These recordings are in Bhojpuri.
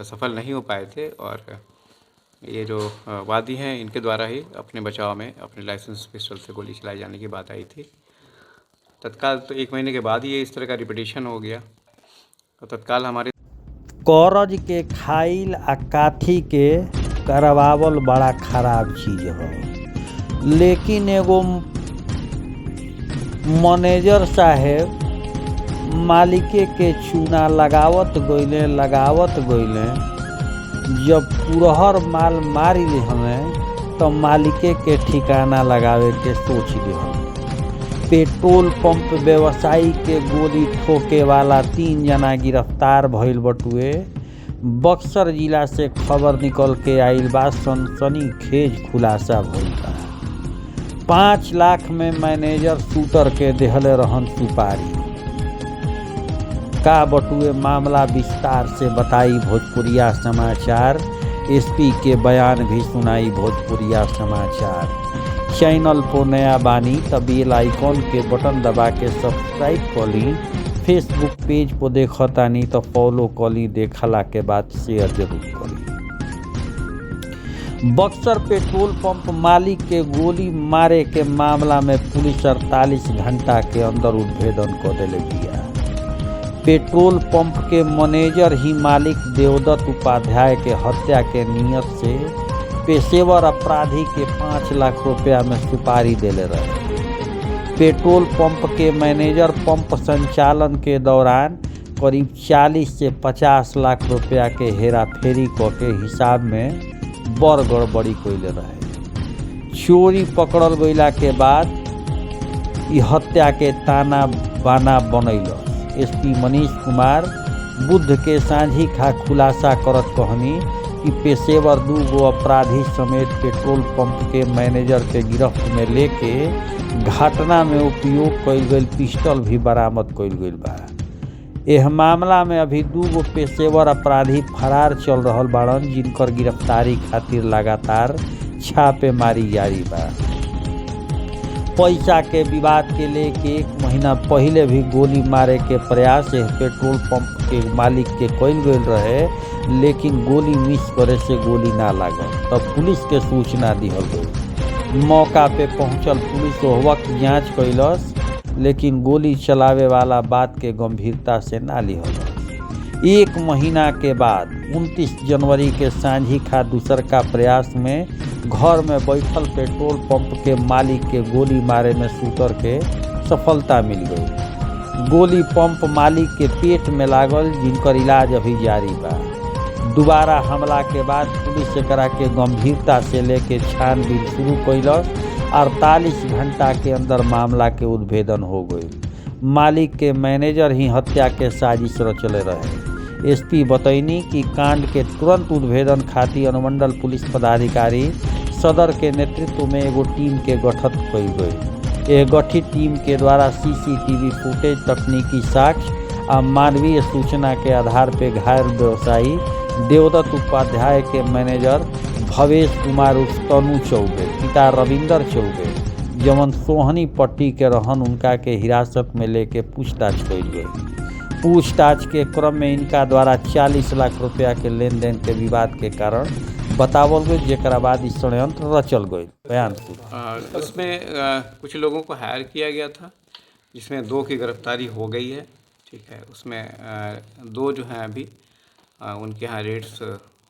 सफल नहीं हो पाए थे और ये जो वादी हैं इनके द्वारा ही अपने बचाव में अपने लाइसेंस पिस्टल से गोली चलाए जाने की बात आई थी। तत्काल तो 1 महीने के बाद ही ये इस तरह का रिपीटिशन हो गया और तत्काल हमारे करज के खाइल आ काथी के करवावल बड़ा खराब चीज है, लेकिन एगो मैनेजर साहेब मालिके के चूना लगावत गइले जब पुरहर माल मारी हमें तो मालिके के ठिकाना लगावे के सोच लिहन। पेट्रोल पंप व्यवसायी के गोली ठोके वाला 3 जना गिरफ्तार भइल बटुए। बक्सर जिला से खबर निकल के आइल बा, सनसनीखेज खुलासा भइल बा। 5 लाख में मैनेजर शूटर के देहले रहन सुपारी। का बटुए मामला विस्तार से बताई भोजपुरिया समाचार। एसपी के बयान भी सुनाई भोजपुरिया समाचार। चैनल पर नया बानी तो बेल आइकॉन के बटन दबा के सब्सक्राइब कर ली। फेसबुक पेज पर देखतानी तो फॉलो कर ली, देखला के बाद शेयर जरूर करी। बक्सर पेट्रोल पंप मालिक के गोली मारे के मामला में पुलिस 48 घंटा के अंदर उद्भेदन कर दिले बिया। पेट्रोल पंप के मैनेजर ही मालिक देवदत्त उपाध्याय के हत्या के नियत से पेशेवर अपराधी के 5 लाख रुपया में सुपारी देले रहे। पेट्रोल पंप के मैनेजर पंप संचालन के दौरान करीब 40 से 50 लाख रुपया के हेरा फेरी के हिसाब में बड़ गड़बड़ी कइले रहे। चोरी पकड़ल गइला के बाद इ हत्या के ताना बाना बनैल। एसपी मनीष कुमार बुध के सांझी खा खुलासा करत कहनी कि पेशेवर 2 अपराधी समेत पेट्रोल पंप के मैनेजर के गिरफ्त में लेके घटना में उपयोग कइल गइल पिस्टल भी बरामद कइल गइल बा। एह मामला में अभी 2 पेशेवर अपराधी फरार चल रहल बाड़न, जिनकर गिरफ्तारी खातिर लगातार छापेमारी जारी बा। पैसा के विवाद के लेके 1 महीना पहले भी गोली मारे के प्रयास पेट्रोल पंप के मालिक के कइल गइल रहे, लेकिन गोली मिस करे से गोली ना लागल। तब पुलिस के सूचना दिहल गई। मौका पे पहुंचल पुलिस उस वक्त जांच कैलस, लेकिन गोली चलावे वाला बात के गंभीरता से ना लिहल। 1 महीना के बाद 29 जनवरी के सांझी खा दूसर का प्रयास में घर में बैठल पेट्रोल पंप के मालिक के गोली मारे में शूटर के सफलता मिल गई। गोली पंप मालिक के पेट में लागल, जिनकर इलाज अभी जारी बा। दोबारा हमला के बाद पुलिस एकरा के गंभीरता से लेके छानबीन शुरू कैलस। 48 घंटा के अंदर मामला के उद्भेदन हो गई। मालिक के मैनेजर ही हत्या के साजिश रचले रहे। एसपी बतैनी कि कांड के तुरंत उद्भेदन खातिर अनुमंडल पुलिस पदाधिकारी सदर के नेतृत्व में एगो टीम के गठन कइल गई। एक गठित टीम के द्वारा सीसीटीवी फुटेज, तकनीकी साक्ष्य आ मानवीय सूचना के आधार पर घायल व्यवसायी देवदत्त उपाध्याय के मैनेजर भवेश कुमार उर्फ तनु चौबे, पिता रविंदर चौबे, जवन सोहनी पट्टी के रहन, उनका के हिरासत में लेके पूछताछ कइल गई। पूछताछ के क्रम में इनका द्वारा 40 लाख रुपया के लेन देन के विवाद के कारण बतावल गई, जेकरा बाद इस षड्यंत्र रचल गई। बयान उसमें कुछ लोगों को हायर किया गया था, जिसमें 2 की गिरफ्तारी हो गई है। ठीक है, उसमें 2 जो हैं अभी उनके यहाँ रेड्स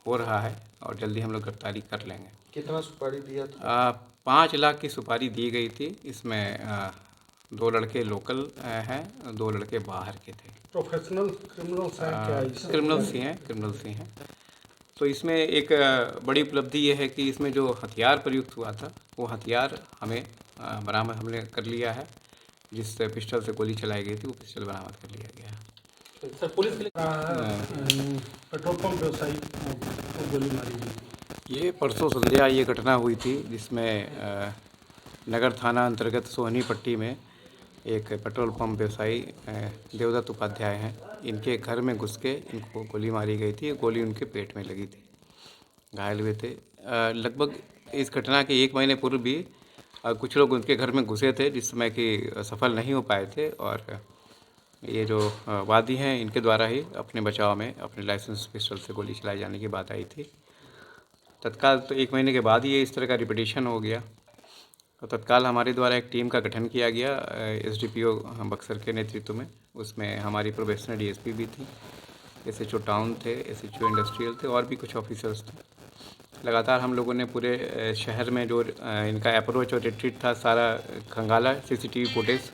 हो रहा है और जल्दी हम लोग गिरफ्तारी कर लेंगे। कितना सुपारी दिया था? 5 लाख की सुपारी दी गई थी। इसमें 2 लड़के लोकल हैं, 2 लड़के बाहर के थे। प्रोफेशनल क्रिमिनल्स हैं क्या? क्रिमिनल्स ही हैं। तो इसमें एक बड़ी उपलब्धि ये है कि इसमें जो हथियार प्रयुक्त हुआ था वो हथियार हमें बरामद हमने कर लिया है। जिस पिस्टल से गोली चलाई गई थी वो पिस्टल बरामद कर लिया गया है। सर, पुलिस के लिए पेट्रोल पंप व्यवसायी को गोली मारी गई। ये परसों संध्या ये घटना हुई थी, जिसमें नगर थाना अंतर्गत सोहनी पट्टी में एक पेट्रोल पंप व्यवसायी देवदत्त उपाध्याय हैं, इनके घर में घुस के इनको गोली मारी गई थी। गोली उनके पेट में लगी थी, घायल हुए थे। लगभग इस घटना के 1 महीने पूर्व भी कुछ लोग उनके घर में घुसे थे, जिस समय कि सफल नहीं हो पाए थे और ये जो वादी हैं इनके द्वारा ही अपने बचाव में अपने लाइसेंस पिस्टल से गोली चलाए जाने की बात आई थी। तत्काल तो 1 महीने के बाद ही ये इस तरह का रिपीटिशन हो गया, तो तत्काल हमारे द्वारा एक टीम का गठन किया गया SDPO बक्सर के नेतृत्व में। उसमें हमारी प्रोबेशनर DSP भी थी, SHO टाउन थे, SHO इंडस्ट्रियल थे और भी कुछ ऑफिसर्स थे। लगातार हम लोगों ने पूरे शहर में जो इनका अप्रोच और रिट्रीट था सारा खंगाला, CCTV फुटेज।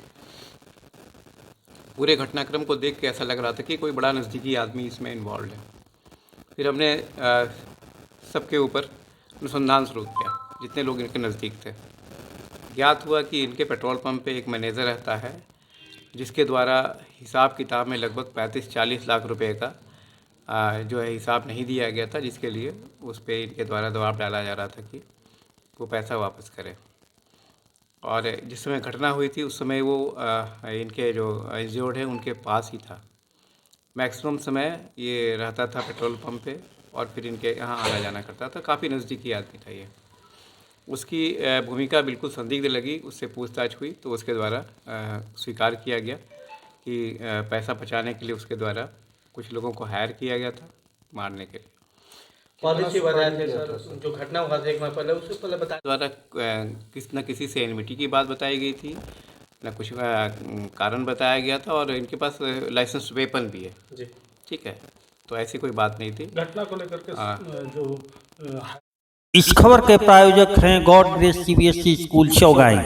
पूरे घटनाक्रम को देख के ऐसा लग रहा था कि कोई बड़ा नज़दीकी आदमी इसमें इन्वॉल्व है। फिर हमने सबके ऊपर अनुसंधान शुरू किया, जितने लोग इनके नज़दीक थे। ज्ञात हुआ कि इनके पेट्रोल पंप पे एक मैनेजर रहता है, जिसके द्वारा हिसाब किताब में लगभग 35-40 लाख रुपए का जो है हिसाब नहीं दिया गया था, जिसके लिए उस पर इनके द्वारा दबाव डाला जा रहा था कि वो पैसा वापस करे। और जिस समय घटना हुई थी उस समय वो इनके जो इंज्योर्ड है उनके पास ही था। मैक्सिमम समय ये रहता था पेट्रोल पंप पे और फिर इनके यहाँ आना जाना करता था। काफ़ी नज़दीकी आदमी था ये। उसकी भूमिका बिल्कुल संदिग्ध लगी। उससे पूछताछ हुई तो उसके द्वारा स्वीकार किया गया कि पैसा बचाने के लिए उसके द्वारा कुछ लोगों को हायर किया गया था मारने के लिए। पॉलिसी बताए थे सर, जो घटना हुआ था 1 माह पहले, उससे पहले बताया द्वारा किसी से एनमिटी की बात बताई गई थी, न कुछ कारण बताया गया था, और इनके पास लाइसेंस वेपन भी है जी। ठीक है, तो ऐसी कोई बात नहीं थी। घटना को लेकर के जो इस खबर के प्रायोजक हैं गॉड ग्रेस CBSE स्कूल चौगाई।